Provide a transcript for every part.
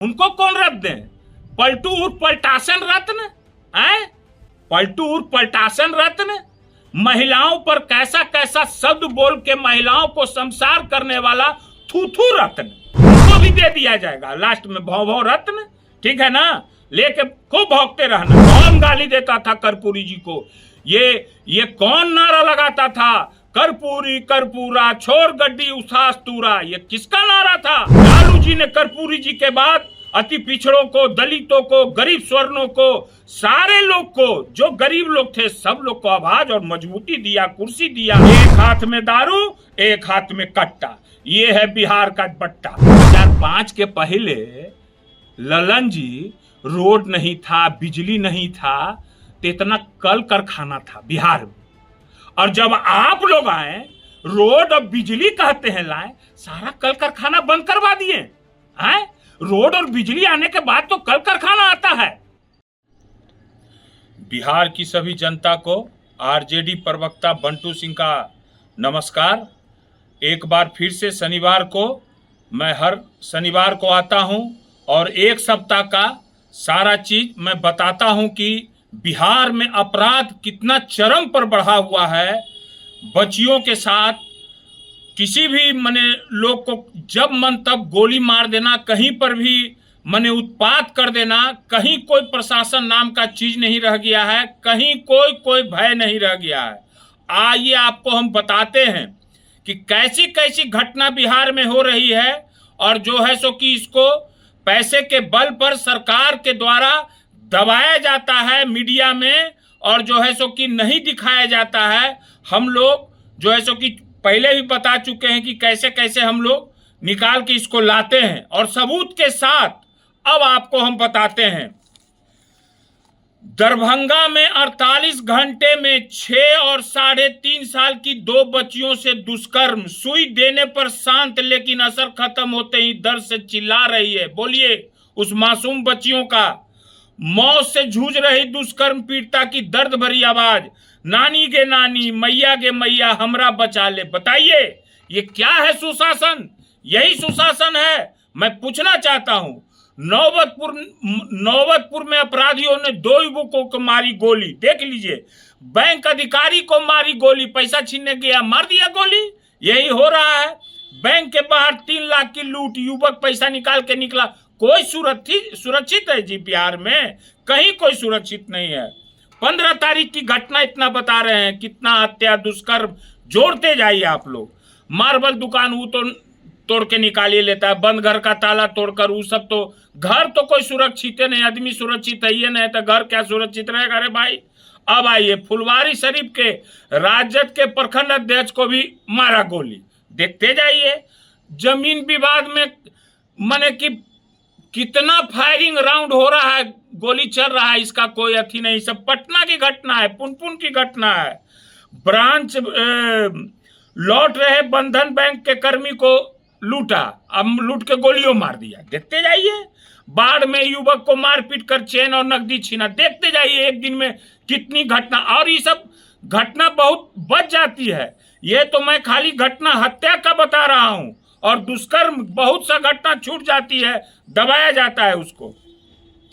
उनको कौन रत्न दे? पलटू उर्फ पलटासन रत्न है? पलटू उर्फ पलटासन रत्न महिलाओं पर कैसा कैसा शब्द बोल के महिलाओं को संसार करने वाला थूथू रत्न, उसको भी दे दिया जाएगा लास्ट में भौ भौ रत्न। ठीक है ना? लेके खूब भौंकते रहना। कौन गाली देता था कर्पूरी जी को? ये कौन नारा लगाता था? कर्पूरी कर्पूरा छोड़ गड्डी उसास तूरा, ये किसका नारा था? लालू जी ने कर्पूरी जी के बाद अति पिछड़ों को, दलितों को, गरीब स्वर्णों को, सारे लोग को, जो गरीब लोग थे सब लोग को आवाज और मजबूती दिया, कुर्सी दिया। एक हाथ में दारू, एक हाथ में कट्टा, ये है बिहार का बट्टा। 2005 के पहले ललन जी रोड नहीं था, बिजली नहीं था, तो इतना कल कारखाना था बिहार में। और जब आप लोग आए, रोड और बिजली कहते हैं लाए, सारा कल कारखाना बंद करवा दिए हैं। रोड और बिजली आने के बाद तो कल कारखाना आता है। बिहार की सभी जनता को आरजेडी प्रवक्ता बंटू सिंह का नमस्कार। एक बार फिर से शनिवार को मैं हर शनिवार को आता हूं और एक सप्ताह का सारा चीज मैं बताता हूं कि बिहार में अपराध कितना चरम पर बढ़ा हुआ है। बच्चियों के साथ किसी भी मने लोग को जब मन तब गोली मार देना, कहीं पर भी मने उत्पात कर देना, कहीं कोई प्रशासन नाम का चीज नहीं रह गया है, कहीं कोई भय नहीं रह गया है। आइए आपको हम बताते हैं कि कैसी कैसी घटना बिहार में हो रही है और जो है सो कि इसको पैसे के बल पर सरकार के द्वारा दबाया जाता है मीडिया में, और जो है सो कि नहीं दिखाया जाता है। हम लोग जो है सो कि पहले भी बता चुके हैं कि कैसे कैसे हम लोग निकाल के इसको लाते हैं और सबूत के साथ अब आपको हम बताते हैं। दरभंगा में 48 घंटे में 6 और 3.5 साल की 2 बच्चियों से दुष्कर्म, सुई देने पर शांत लेकिन असर खत्म होते ही दर्द से चिल्ला रही है। बोलिए उस मासूम बच्चियों का। मौत से जूझ रही दुष्कर्म पीड़िता की दर्द भरी आवाज, नानी गे नानी, मैया गे मैया, हमरा बचा ले। बताइए ये क्या है सुशासन? यही सुशासन है? मैं पूछना चाहता हूं। नौबतपुर में अपराधियों ने 2 युवकों को मारी गोली। देख लीजिए, बैंक अधिकारी को मारी गोली, पैसा छीनने गया मार दिया गोली। यही हो रहा है। बैंक के बाहर 3 लाख की लूट, युवक पैसा निकाल के निकला। कोई सुरक्षित है जी बिहार में? कहीं कोई सुरक्षित नहीं है। 15 तारीख की घटना इतना बता रहे हैं, कितना हत्या दुष्कर्म जोड़ते जाइए आप लोग। मार्बल दुकान वो तो तोड़ के निकालिए लेता है, बंद घर का ताला तोड़कर, वो सब तो घर तो कोई सुरक्षित नहीं, आदमी सुरक्षित है ये नहीं तो घर क्या सुरक्षित रहेगा रे भाई। अब आइए, फुलवारीशरीफ के राजद के प्रखंड अध्यक्ष को भी मारा गोली। देखते जाइए। जमीन विवाद में माने कि कितना फायरिंग राउंड हो रहा है, गोली चल रहा है, इसका कोई अथी नहीं। सब पटना की घटना है, पुनपुन की घटना है। ब्रांच लौट रहे बंधन बैंक के कर्मी को लूटा, अब लूट के गोलियों मार दिया। देखते जाइए। बाढ़ में युवक को मारपीट कर चेन और नकदी छीना। देखते जाइए एक दिन में कितनी घटना, और ये सब घटना बहुत बच जाती है। ये तो मैं खाली घटना हत्या का बता रहा हूं, और दुष्कर्म बहुत सा घटना छूट जाती है, दबाया जाता है उसको।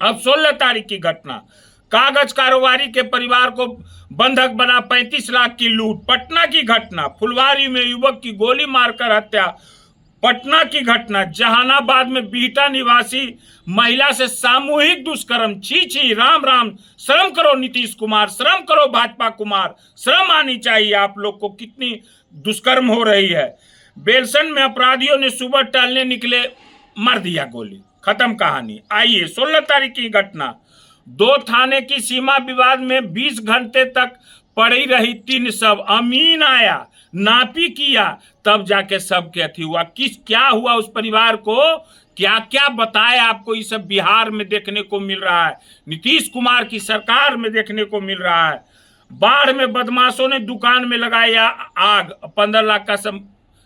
अब 16 तारीख की घटना, कागज कारोबारी के परिवार को बंधक बना 35 लाख की लूट। पटना की घटना, फुलवारी में युवक की गोली मारकर हत्या। पटना की घटना, जहानाबाद में बिहटा निवासी महिला से सामूहिक दुष्कर्म। छी छी, राम राम, शर्म करो नीतीश कुमार, शर्म करो भाजपा कुमार, शर्म आनी चाहिए आप लोग को। कितनी दुष्कर्म हो रही है। बेलसन में अपराधियों ने सुबह टहलने निकले, मार दिया गोली, खत्म कहानी। आइए 16 तारीख की घटना, 2 थाने की सीमा विवाद में 20 घंटे तक पड़ी रही 3 शव। अमीन आया, नापी किया, तब जाके सब के अथी हुआ। क्या हुआ उस परिवार को, क्या क्या बताए आपको? ये सब बिहार में देखने को मिल रहा है, नीतीश कुमार की सरकार में देखने को मिल रहा है। बाढ़ में बदमाशों ने दुकान में लगाया आग, 15 लाख का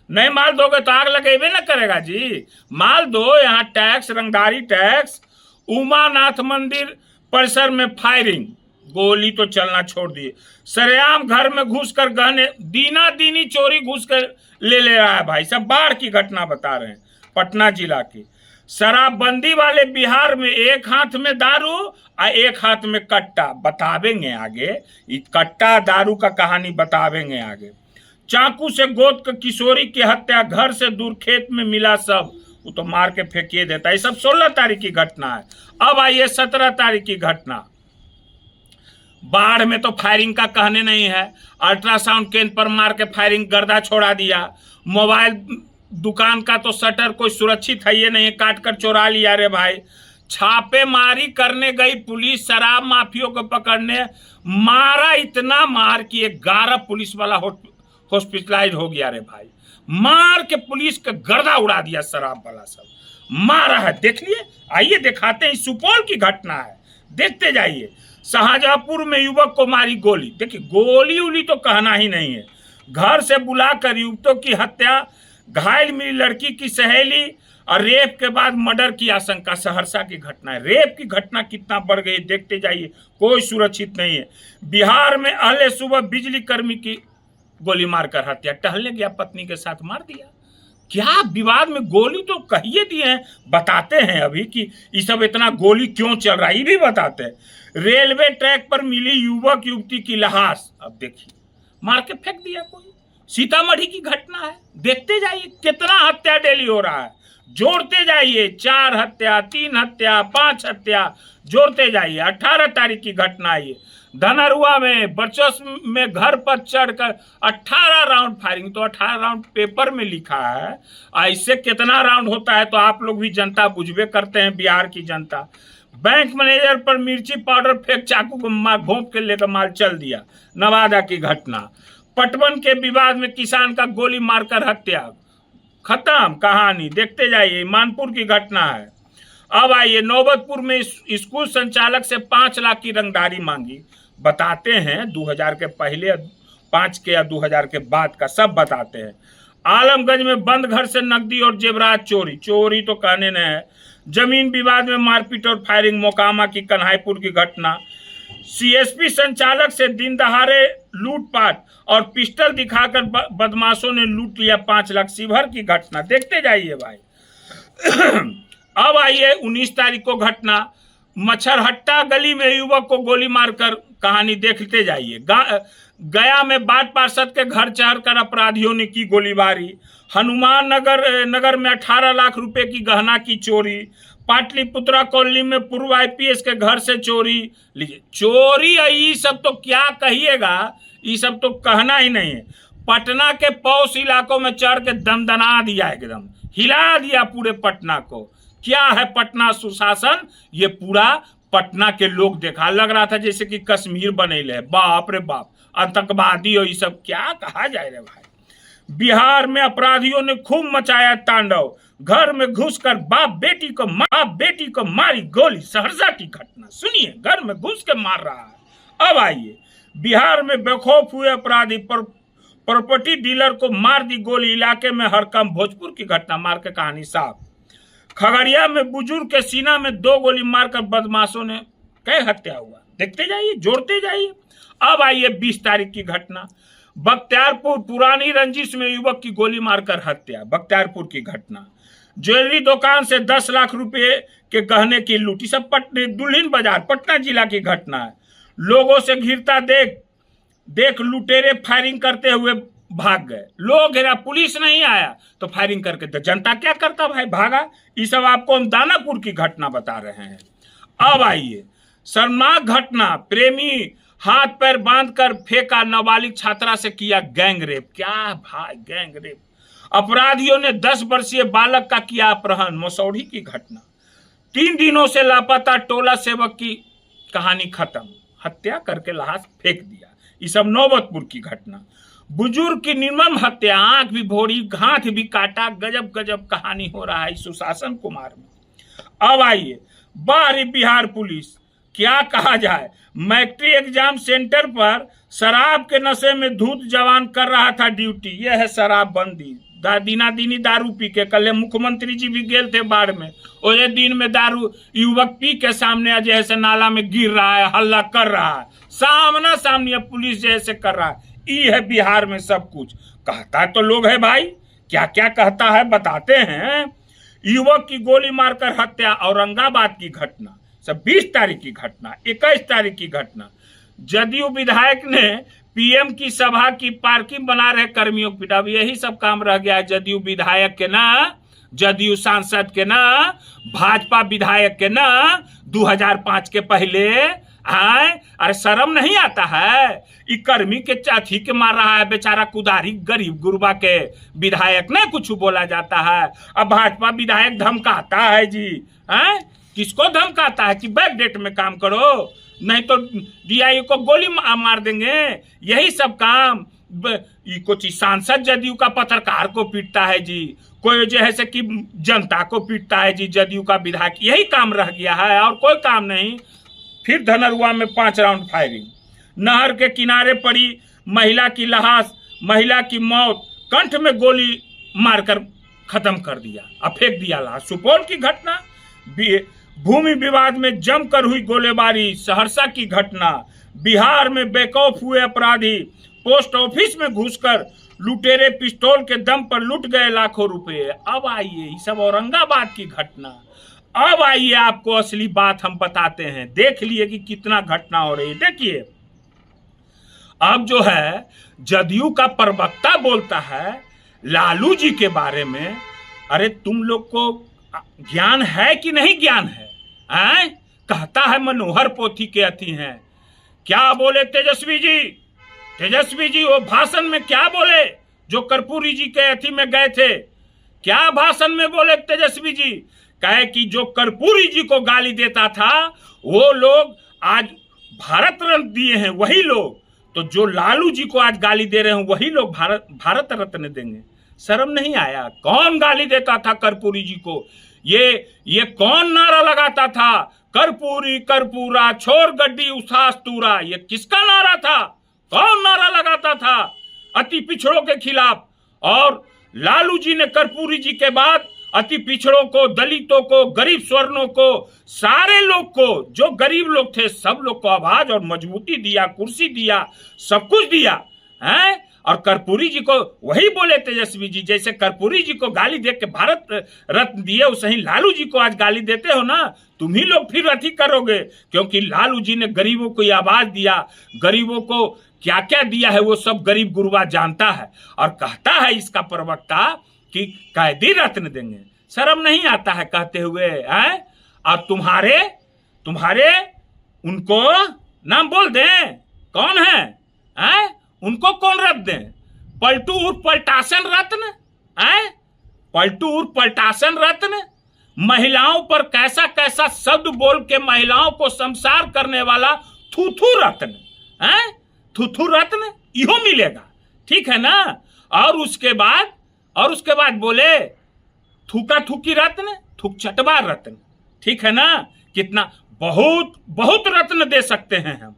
नहीं माल दोगे तो आग लगेबे ना करेगा जी। माल दो, यहाँ टैक्स, रंगदारी टैक्स। उमानाथ मंदिर परिसर में फायरिंग, गोली तो चलना छोड़ दिए। सरेआम घर में घुसकर गहने, दीना दीनी चोरी घुस कर ले रहा है भाई। सब बाढ़ की घटना बता रहे हैं, पटना जिला की। शराबबंदी वाले बिहार में एक हाथ में दारू और एक हाथ में कट्टा, बतावेंगे आगे। कट्टा दारू का कहानी बतावेंगे आगे। चाकू से गोद कर किशोरी की हत्या, घर से दूर खेत में मिला सब, वो तो मार के फेंकिए देता है। ये सब 16 तारीख की घटना है। अब आइए 17 तारीख की घटना। बाढ़ में तो फायरिंग का कहने नहीं है, अल्ट्रासाउंड केंद्र पर मार के फायरिंग गर्दा छोड़ा दिया। मोबाइल दुकान का तो शटर कोई सुरक्षित है ये नहीं, काट कर चोरा लिया रे भाई। छापेमारी करने गई पुलिस शराब माफियों को पकड़ने, मारा इतना मार कि 11 पुलिस वाला हॉस्पिटलाइज हो गया रे भाई। मार के पुलिस का गर्दा उड़ा दिया, शराब वाला सब मारा है। देख लिए, आइए दिखाते हैं। सुपौल की घटना है, देखते जाइए। शाहजहांपुर में युवक को मारी गोली। देखिए, गोली उली तो कहना ही नहीं है। घर से बुलाकर युवकों की हत्या, घायल मिली लड़की की सहेली और रेप के बाद मर्डर की आशंका। सहरसा की घटना है। रेप की घटना कितना बढ़ गई, देखते जाइए। कोई सुरक्षित नहीं है। बिहार में अहले सुबह बिजली कर्मी की गोली मारकर हत्या, टहलने गया पत्नी के साथ मार दिया। क्या विवाद में गोली तो कहिए दिए हैं, बताते हैं अभी कि ये सब इतना गोली क्यों चल रहा है, ये भी बताते हैं। रेलवे ट्रैक पर मिली युवक युवती की लाश, अब देखिए मार के फेंक दिया कोई। सीतामढ़ी की घटना है, देखते जाइए कितना हत्या डेली हो रहा है। जोड़ते जाइए, 4 हत्या, 3 हत्या, 5 हत्या, जोड़ते जाइए। 18 तारीख की घटना है ये। धनरुआ में वर्चस्व में घर पर चढ़कर 18 राउंड फायरिंग, तो 18 राउंड पेपर में लिखा है। ऐसे कितना राउंड होता है तो आप लोग भी जनता बुझबे करते हैं, बिहार की जनता। बैंक मैनेजर पर मिर्ची पाउडर फेंक चाकू को घोंप के लेकर माल चल दिया। नवादा की घटना। पटवन के विवाद में किसान का गोली मारकर हत्या, खत्म कहानी। देखते जाइए। मानपुर की घटना है। अब आइए नौबतपुर में स्कूल संचालक से 5 लाख की रंगदारी मांगी। बताते हैं 2000 के पहले, 5 के या 2000 के बाद का सब बताते हैं। आलमगंज में बंद घर से नकदी और जेवरात चोरी, चोरी तो कहने न है। जमीन विवाद में मारपीट और फायरिंग। मोकामा की कन्हाईपुर की घटना। सीएसपी संचालक से दिन दहाड़े लूटपाट और पिस्टल दिखाकर बदमाशों ने लूट लिया 5 लाख। शिवहर की घटना, देखते जाइए भाई। अब आइए 19 तारीख को घटना। मच्छरहट्टा गली में युवक को गोली मारकर, कहानी देखते जाइए। गया में वार्ड पार्षद के घर चढ़कर अपराधियों ने की गोलीबारी। हनुमान नगर में 18 लाख रुपए की गहना की चोरी। पाटलिपुत्रा कॉलोनी में पूर्व आईपीएस के घर से चोरी। लीजिए, चोरी ये सब तो क्या कहिएगा, ये सब तो कहना ही नहीं है। पटना के पौष इलाकों में चढ़ के दमदना दिया, एकदम हिला दिया पूरे पटना को। क्या है पटना सुशासन, ये पूरा पटना के लोग देखा, लग रहा था जैसे कि कश्मीर बनेले। बाप रे बाप, आतंकवादी और ये सब क्या कहा जाए रे भाई। बिहार में अपराधियों ने खूब मचाया तांडव। घर में घुसकर बाप बेटी को मारी गोली। सहरसा की घटना सुनिए, घर में घुस के मार रहा है। अब आइए, बिहार में बेखौफ हुए अपराधी प्रॉपर्टी डीलर को मार दी गोली। इलाके में हड़कंप। भोजपुर की घटना, मार के कहानी साफ। खगड़िया में बुजुर्ग के सीना में 2 गोली मारकर बदमाशों ने कई हत्या हुआ। देखते जाइए, जोड़ते जाइए। अब आइए 20 तारीख की घटना। बख्तियारपुर पुरानी रंजिश में युवक की गोली मारकर हत्या। बख्तियारपुर की घटना। ज्वेलरी दुकान से 10 लाख रुपए के गहने की लूटी। सब दुल्हिन बाजार पटना जिला की घटना है। लोगों से घिरता देख लुटेरे फायरिंग करते हुए भाग गए। लोग घेरा, पुलिस नहीं आया तो फायरिंग करके, तो जनता क्या करता भाई, भागा। ये सब आपको हम दानापुर की घटना बता रहे हैं। अब आइए शर्मनाक घटना। प्रेमी हाथ पैर बांधकर फेंका, नाबालिग छात्रा से किया गैंग रेप। क्या भाई, गैंग रेप। अपराधियों ने 10 वर्षीय बालक का किया अपहरण। मसौढ़ी की घटना। 3 दिनों से लापता टोला सेवक की कहानी खत्म, हत्या करके लाश फेंक दिया। ये सब नौबतपुर की घटना। बुजुर्ग की निर्मम हत्या, आंख भी भोरी, हाथ भी काटा। गजब गजब कहानी हो रहा है सुशासन कुमार में। अब आइए बाहरी बिहार पुलिस, क्या कहा जाए। मैट्रिक एग्जाम सेंटर पर शराब के नशे में धूत जवान कर रहा था ड्यूटी। यह है शराबबंदी। दिनी दारू पी के, कल मुख्यमंत्री जी भी गए थे बाढ़ में, और दिन में दारू युवक पी के सामने जैसे नाला में गिर रहा है, हल्ला कर रहा है, सामना सामने पुलिस जैसे कर रहा है। ये है बिहार में सब कुछ। कहता तो लोग है भाई, क्या क्या कहता है बताते हैं। युवक की गोली मारकर हत्या, औरंगाबाद की घटना, सब 20 तारीख की घटना, 21 तारीख की घटना। जदयू विधायक ने पीएम की सभा की पार्किंग बना रहे कर्मियों को पिटा। यही सब काम रह गया है जदयू विधायक के ना, जदयू सांसद के ना, भाजपा विधायक के ना 2005 के पहले। अरे शर्म नहीं आता है? ई कर्मी के चाथी के मार रहा है बेचारा कुदारी गरीब गुरबा के विधायक ने कुछ बोला जाता है। अब भाजपा विधायक धमकाता है जी, हैं? किसको धमकाता है कि बैक डेट में काम करो, नहीं तो डीआई को गोली मार देंगे। यही सब काम कुछ सांसद जदयू का पत्रकार को पीटता है जी, कोई जो है से कि जनता को पीटता है जी जदयू का विधायक। यही काम रह गया है और कोई काम नहीं। फिर धनरुआ में 5 राउंड फायरिंग, नहर के किनारे पड़ी महिला की लाश, महिला की मौत, कंठ में गोली मारकर खत्म कर दिया, अब फेंक दिया लाश। सुपौल की घटना, भूमि विवाद में जमकर हुई गोलीबारी, सहरसा की घटना, बिहार में बेखौफ हुए अपराधी, पोस्ट ऑफिस में घुसकर लुटेरे पिस्तौल के दम पर लूट गए लाखों रुपए। अब आइए, ये सब औरंगाबाद की घटना। अब आइए आपको असली बात हम बताते हैं, देख लिए कि कितना घटना हो रही है। देखिए, अब जो है जदयू का प्रवक्ता बोलता है लालू जी के बारे में। अरे तुम लोग को ज्ञान है कि नहीं ज्ञान है? कहता है मनोहर पोथी के अति हैं। क्या बोले तेजस्वी जी? तेजस्वी जी वो भाषण में क्या बोले जो कर्पूरी जी के अति में गए थे? क्या भाषण में बोले तेजस्वी जी? कहे कि जो कर्पूरी जी को गाली देता था वो लोग आज भारत रत्न दिए हैं, वही लोग तो जो लालू जी को आज गाली दे रहे हैं वही लोग भारत रत्न देंगे। शर्म नहीं आया? कौन गाली देता था कर्पूरी जी को? ये कौन नारा लगाता था? कर्पूरी कर्पूरा छोड़ गड्डी उसास तूरा, ये किसका नारा था? कौन नारा लगाता था अति पिछड़ों के खिलाफ? और लालू जी ने कर्पूरी जी के बाद अति पिछड़ों को, दलितों को, गरीब स्वर्णों को, सारे लोग को, जो गरीब लोग थे सब लोग को आवाज और मजबूती दिया, कुर्सी दिया, सब कुछ दिया है। और कर्पूरी जी को वही बोले तेजस्वी जी, जैसे कर्पूरी जी को गाली दे के भारत रत्न दिए वैसे ही लालू जी को आज गाली देते हो ना, तुम ही लोग फिर अति करोगे। क्योंकि लालू जी ने गरीबों को आवाज दिया, गरीबों को क्या क्या दिया है वो सब गरीब गुरबा जानता है। और कहता है इसका प्रवक्ता कि कैदी रत्न देंगे। शर्म नहीं आता है कहते हुए? और तुम्हारे उनको नाम बोल दें कौन है? उनको कौन रत्न दें? पलटू उर्फ पलटासन रत्न, पलटू उर्फ पलटासन रत्न। महिलाओं पर कैसा कैसा शब्द बोल के महिलाओं को संसार करने वाला थूथू रत्न, थूथू रत्न इहो मिलेगा, ठीक है ना? और उसके बाद बोले थूका थूकी रत्न, थूक चटवा रत्न, ठीक है ना? कितना बहुत रत्न दे सकते हैं हम,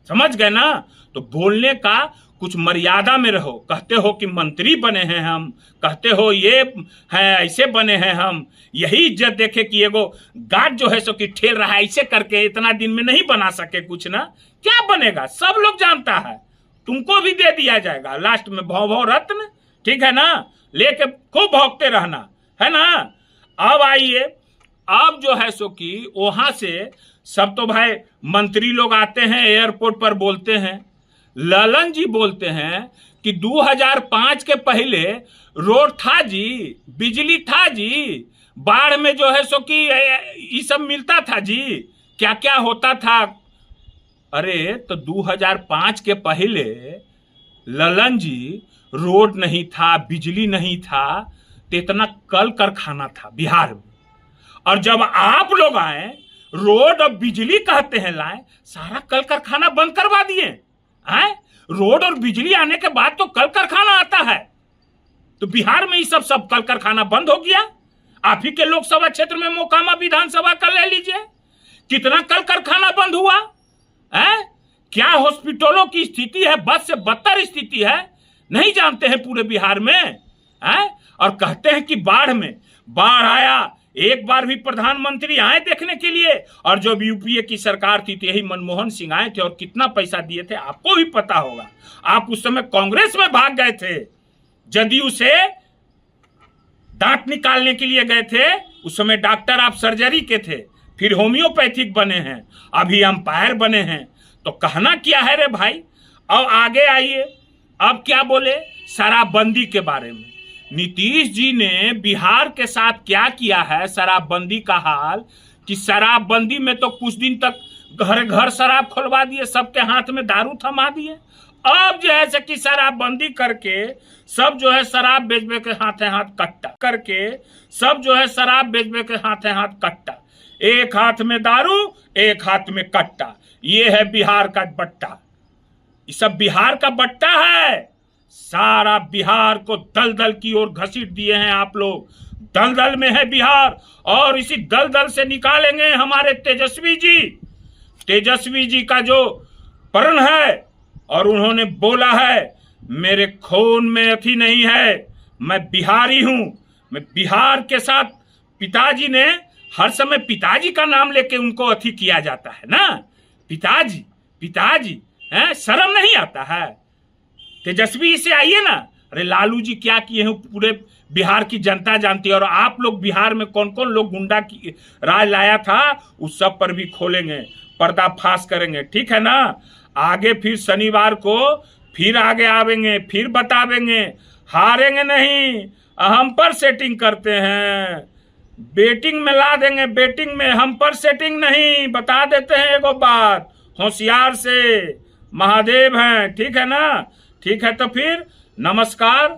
समझ गए ना? तो बोलने का कुछ मर्यादा में रहो। कहते हो कि मंत्री बने हैं हम, कहते हो ये है ऐसे बने हैं हम, यही इज्जत देखे कि एगो गार्ड जो है सो कि ठेल रहा है, ऐसे करके इतना दिन में नहीं बना सके कुछ ना, क्या बनेगा सब लोग जानता है। तुमको भी दे दिया जाएगा लास्ट में भौ रत्न, ठीक है ना? लेके खूब भौंकते रहना, है ना? अब आइए, अब जो है सो कि वहां से सब तो भाई मंत्री लोग आते हैं एयरपोर्ट पर, बोलते हैं। ललन जी बोलते हैं कि 2005 के पहले रोड था जी, बिजली था जी, बाढ़ में जो है सो कि ये सब मिलता था जी, क्या क्या होता था। अरे तो 2005 के पहले ललन जी रोड नहीं था, बिजली नहीं था, तो इतना कल कारखाना था बिहार में। और जब आप लोग आए रोड और बिजली कहते हैं लाए, सारा कल कारखाना बंद करवा दिए हैं। रोड और बिजली आने के बाद तो कल कारखाना आता है, तो बिहार में ये सब कल कारखाना बंद हो गया। आप ही के लोकसभा क्षेत्र में मोकामा विधानसभा का ले लीजिए, कितना कल कारखाना बंद हुआ है। क्या हॉस्पिटलों की स्थिति है, बद से बदतर स्थिति है, नहीं जानते हैं पूरे बिहार में है। और कहते हैं कि बाढ़ आया, एक बार भी प्रधानमंत्री आए देखने के लिए। और जब यूपीए की सरकार थी तो यही मनमोहन सिंह आए थे और कितना पैसा दिए थे आपको भी पता होगा। आप उस समय कांग्रेस में भाग गए थे, जदयू से दांत निकालने के लिए गए थे उस समय डॉक्टर आप सर्जरी के थे, फिर होम्योपैथिक बने हैं, अभी अंपायर बने हैं। तो कहना क्या है रे भाई। अब आगे आइए, अब क्या बोले शराबबंदी के बारे में। नीतीश जी ने बिहार के साथ क्या किया है शराबबंदी का हाल, कि शराबबंदी में तो कुछ दिन तक घर घर शराब खुलवा दिए, सबके हाथ में दारू थमा दिए। अब जो है कि शराबबंदी करके सब जो है शराब बेचबे के हाथे हाथ कट्टा करके सब जो है शराब बेचबे के हाथे हाथ कट्टा, एक हाथ में दारू एक हाथ में कट्टा। ये है बिहार का बट्टा, ये सब बिहार का बट्टा है। सारा बिहार को दलदल की ओर घसीट दिए हैं आप लोग। दलदल में है बिहार, और इसी दलदल से निकालेंगे हमारे तेजस्वी जी। तेजस्वी जी का जो प्रण है, और उन्होंने बोला है मेरे खून में अथी नहीं है, मैं बिहारी हूं, मैं बिहार के साथ। पिताजी ने हर समय पिताजी का नाम लेके उनको अथी किया जाता है ना, पिताजी पिताजी हैं, शर्म नहीं आता है। तेजस्वी से आइए ना, अरे लालू जी क्या किए हैं पूरे बिहार की जनता जानती है। और आप लोग बिहार में कौन कौन लोग गुंडा की राज लाया था, उस सब पर भी खोलेंगे, पर्दाफाश करेंगे, ठीक है ना। आगे फिर शनिवार को फिर आगे आवेंगे, फिर बतावेंगे, हारेंगे नहीं। हम पर सेटिंग करते हैं, बेटिंग में ला देंगे, बेटिंग में हम पर सेटिंग नहीं। बता देते हैं एगो बात होशियार से, महादेव हैं, ठीक है ना। ठीक है तो फिर नमस्कार,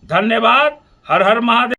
धन्यवाद, हर हर महादेव।